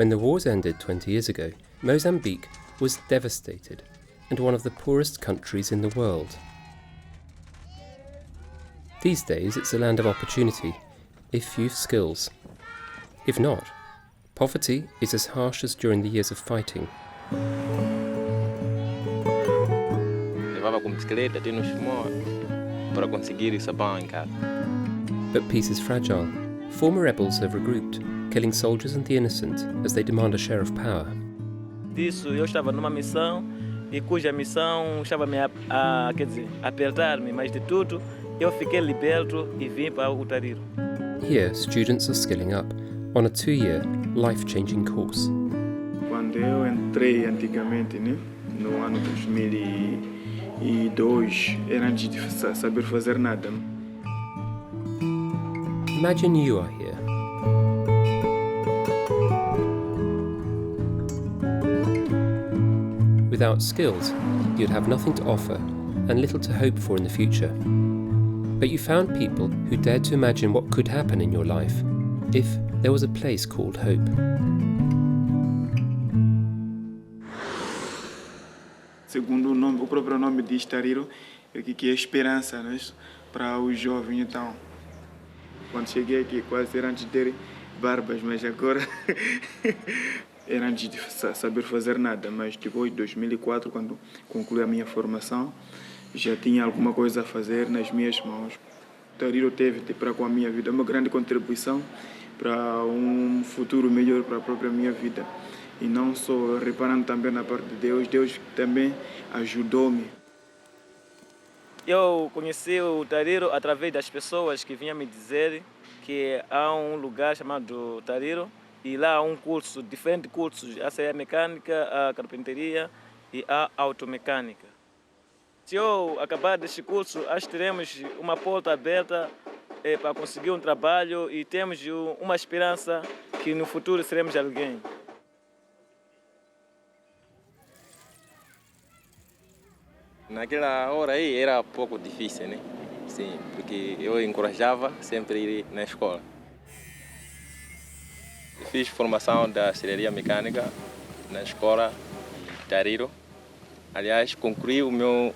When the wars ended 20 years ago, Mozambique was devastated and one of the poorest countries in the world. These days it's a land of opportunity, if you've skills. If not, poverty is as harsh as during the years of fighting. Levava com bicicleta até no chumó para conseguir sabão em casa. But peace is fragile. Former rebels have regrouped, killing soldiers and the innocent as they demand a share of power. Disso eu estava numa missão e cuja missão estava-me a apertar-me, mas de tudo eu fiquei liberto e vim para o Tariro. Here, students are skilling up on a 2-year, life-changing course. Quando eu entrei antigamente, né, no ano 2002, era antes de saber fazer nada. Imagine you are here. Without skills, you'd have nothing to offer and little to hope for in the future. But you found people who dared to imagine what could happen in your life if there was a place called hope. Segundo o próprio nome diz Tariro, que é esperança, né, para os jovens. Então, quando cheguei aqui, quase era antes de ter barbas, mas agora era antes de saber fazer nada. Mas depois de 2004, quando concluí a minha formação, já tinha alguma coisa a fazer nas minhas mãos. Tariro teve para com a minha vida uma grande contribuição para um futuro melhor para a própria minha vida. E não só reparando também na parte de Deus, Deus também ajudou-me. Eu conheci o Tariro através das pessoas que vinham me dizer que há um lugar chamado Tariro e lá há diferentes cursos, a mecânica, a carpintaria e a automecânica. Se eu acabar deste curso, acho que teremos uma porta aberta para conseguir um trabalho e temos uma esperança que no futuro seremos alguém. Naquela hora aí era pouco difícil, né? Sim, porque eu encorajava sempre a ir na escola. Eu fiz formação da serraria mecânica na escola Tariro. Aliás, concluí o meu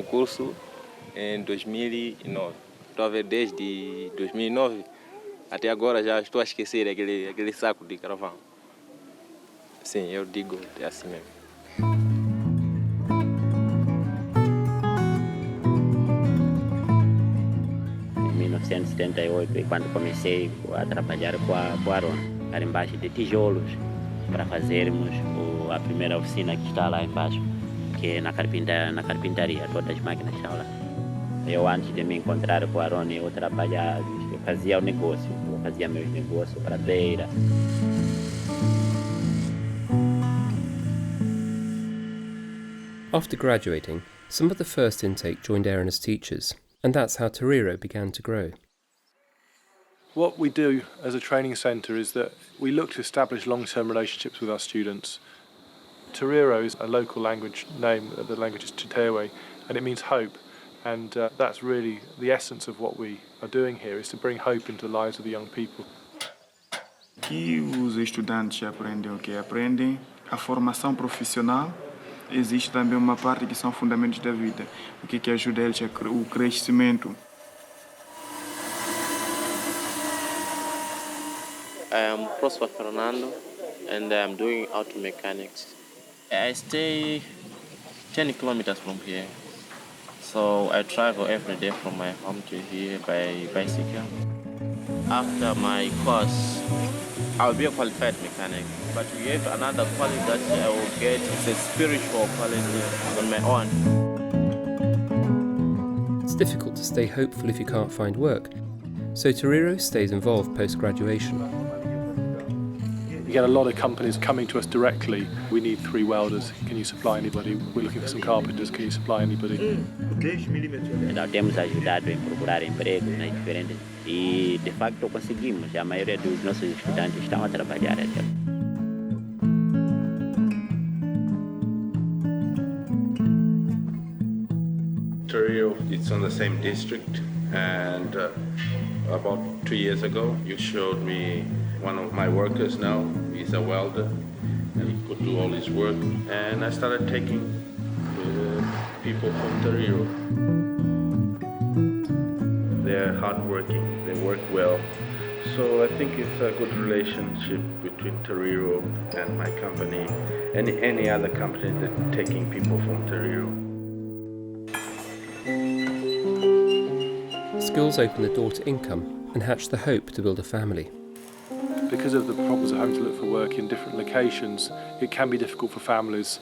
curso em 2009. Estou a ver desde 2009 até agora já estou a esquecer aquele saco de carvão. Sim, eu digo é assim mesmo. Em 1978, quando comecei a trabalhar com a Aaron, era embaixo de tijolos, para fazermos a primeira oficina que está lá embaixo, que é na carpintaria, todas as máquinas estão lá. Eu, antes de me encontrar com a Aaron, eu fazia o negócio, eu fazia meus negócios para a beira. After graduating, some of the first intake joined Aaron as teachers, and that's how Tariro began to grow. What we do as a training centre is that we look to establish long-term relationships with our students. Tariro is a local language name, the language is Tutewe, and it means hope. And that's really the essence of what we are doing here, is to bring hope into the lives of the young people. Que os estudantes aprendem o que? Aprendem a formação profissional. Existe também uma parte que são fundamentos da vida, o que ajuda eles o crescimento. I am Prosper Fernando and I am doing auto mechanics. I stay 10 kilometers from here, so I travel every day from my home to here by bicycle. After my course, I will be a qualified mechanic, but we have another quality that I will get. It's a spiritual quality on my own. It's difficult to stay hopeful if you can't find work, so Tariro stays involved post-graduation. We get a lot of companies coming to us directly. We need 3 welders. Can you supply anybody? We're looking for some carpenters. Can you supply anybody? Então, temos ajudado em procurar empregos nas diferentes e, de facto, conseguimos. A maioria dos nossos estudantes estão a trabalhar até. Tariro, it's on the same district, and about 2 years ago, you showed me one of my workers now. He's a welder, and he could do all his work. And I started taking people from Tariro. They're hardworking, they work well. So I think it's a good relationship between Tariro and my company and any other company that taking people from Tariro. Skills open the door to income and hatch the hope to build a family. Because of the problems at home to look for work in different locations, it can be difficult for families.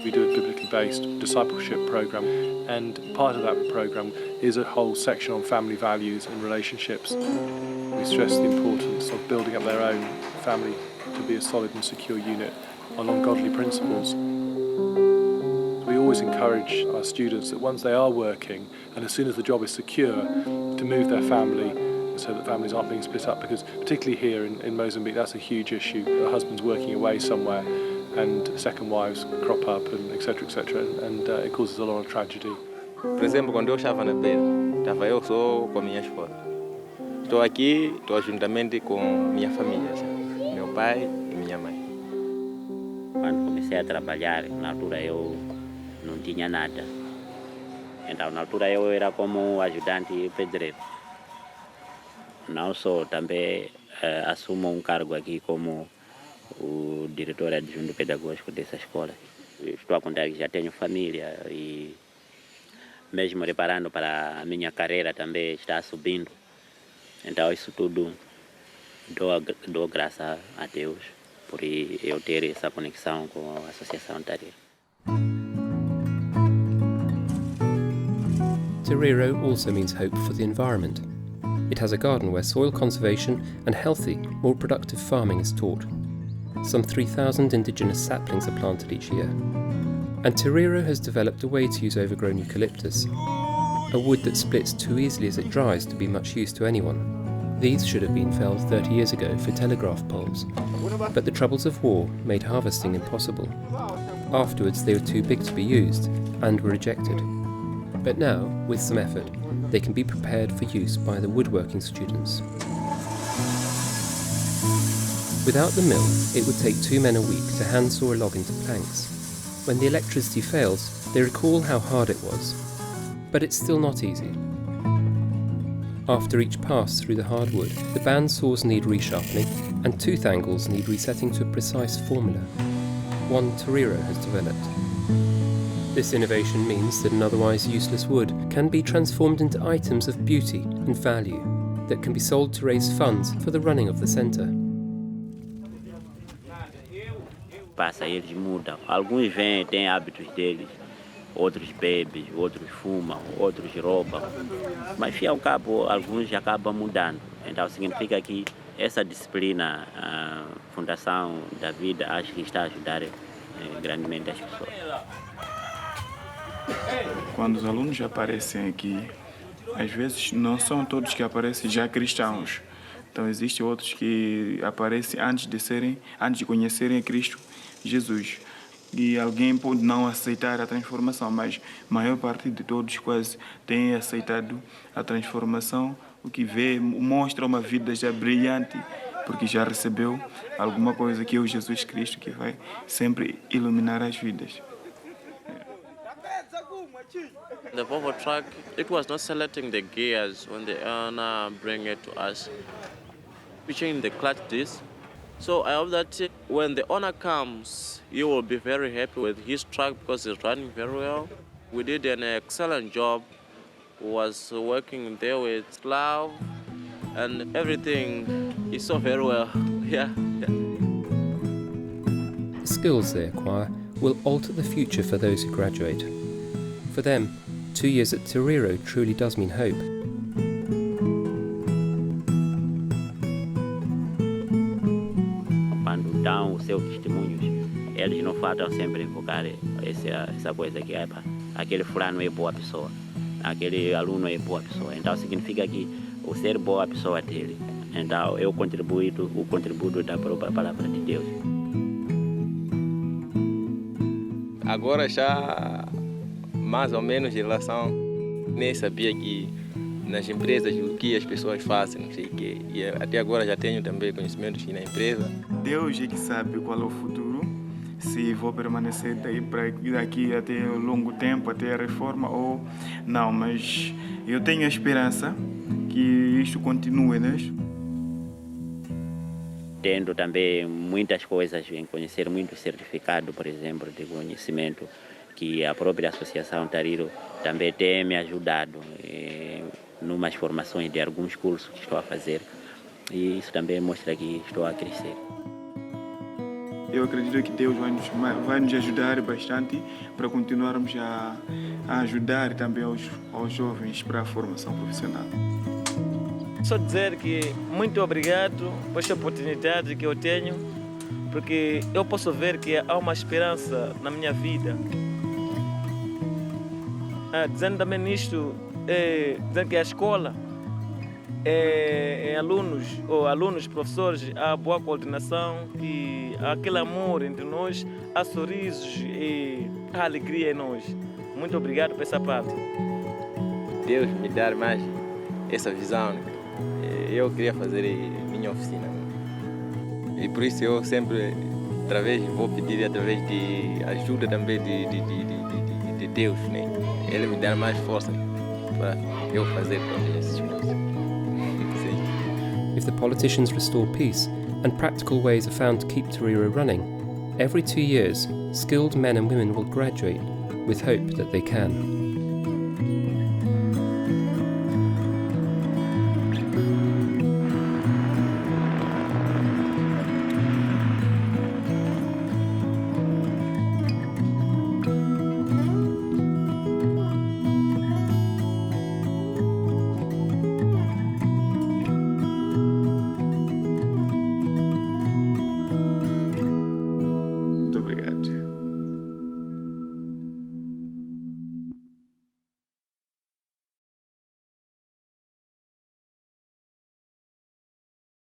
We do a biblically based discipleship program, and part of that program is a whole section on family values and relationships. We stress the importance of building up their own family to be a solid and secure unit on ungodly principles. We always encourage our students that once they are working, and as soon as the job is secure, to move their family so that families aren't being split up, because particularly here in Mozambique, that's a huge issue. The husband's working away somewhere and second wives crop up, and etc., and it causes a lot of tragedy. Por exemplo, quando eu estava na beira, estava eu só com a minha esposa. Estou aqui, estou juntamente com minha família, meu pai e minha mãe. Quando comecei a trabalhar, na altura eu não tinha nada. Então, na altura eu era como ajudante pedreiro. Não só, também assumo cargo aqui como o diretor adjunto pedagógico dessa escola. Estou a contar que já tenho família e mesmo reparando para a minha carreira também está subindo. Então isso tudo dou graças a Deus por eu ter essa conexão com a Associação Tariro. Tariro also means hope for the environment. It has a garden where soil conservation and healthy, more productive farming is taught. Some 3,000 indigenous saplings are planted each year. And Tariro has developed a way to use overgrown eucalyptus, a wood that splits too easily as it dries to be much use to anyone. These should have been felled 30 years ago for telegraph poles, but the troubles of war made harvesting impossible. Afterwards they were too big to be used and were rejected. But now, with some effort, they can be prepared for use by the woodworking students. Without the mill, it would take 2 men a week to handsaw a log into planks. When the electricity fails, they recall how hard it was. But it's still not easy. After each pass through the hardwood, the bandsaws need resharpening, and tooth angles need resetting to a precise formula. One Tariro has developed. This innovation means that an otherwise useless wood can be transformed into items of beauty and value that can be sold to raise funds for the running of the centre. Passa, eles mudam. Alguns vêm, têm hábitos deles, outros bebem, outros fumam, outros roubam. Mas, ao cabo, alguns acabam mudando. Então, significa que essa disciplina, a Fundação da Vida, acho que está a ajudar grandemente as pessoas. Quando os alunos aparecem aqui, às vezes não são todos que aparecem já cristãos. Então, existem outros que aparecem antes de conhecerem a Cristo Jesus. E alguém pode não aceitar a transformação, mas a maior parte de todos quase tem aceitado a transformação, o que vê, mostra uma vida já brilhante, porque já recebeu alguma coisa que é o Jesus Cristo, que vai sempre iluminar as vidas. The Volvo truck, it was not selecting the gears when the owner bring it to us. We changed the clutch disc. So I hope that when the owner comes, he will be very happy with his truck because it's running very well. We did an excellent job. Was working there with glove and everything. He saw very well. Yeah. The skills they acquire will alter the future for those who graduate. For them, 2 years at Tariro truly does mean hope. Quando dão os seus testemunhos, eles não faltam sempre invocar essa coisa que aquele fulano é boa pessoa, aquele aluno é boa pessoa. Então significa que o ser boa pessoa dele, então é o contributo da própria palavra de Deus. Agora já mais ou menos em relação, nem sabia que nas empresas o que as pessoas fazem, não sei o quê. E até agora já tenho também conhecimentos na empresa. Deus é que sabe qual é o futuro, se vou permanecer daqui até longo tempo, até a reforma ou não, mas eu tenho a esperança que isto continue, né? Tendo também muitas coisas em conhecer, muito certificado, por exemplo, de conhecimento, que a própria Associação Tariro também tem me ajudado em umas formações de alguns cursos que estou a fazer, e isso também mostra que estou a crescer. Eu acredito que Deus vai nos ajudar bastante para continuarmos a ajudar também aos jovens para a formação profissional. Só dizer que muito obrigado por esta oportunidade que eu tenho, porque eu posso ver que há uma esperança na minha vida. Dizendo também nisto, dizendo que a escola, alunos, professores, há boa coordenação e há aquele amor entre nós, há sorrisos e há alegria em nós. Muito obrigado por essa parte. Deus me dar mais essa visão, né? Eu queria fazer minha oficina. E por isso eu sempre, vou pedir através de ajuda também de Deus, né? Ele me dá mais força para eu fazer todas essas coisas. If the politicians restore peace and practical ways are found to keep Tariro running, every 2 years, skilled men and women will graduate with hope that they can. Muito obrigado.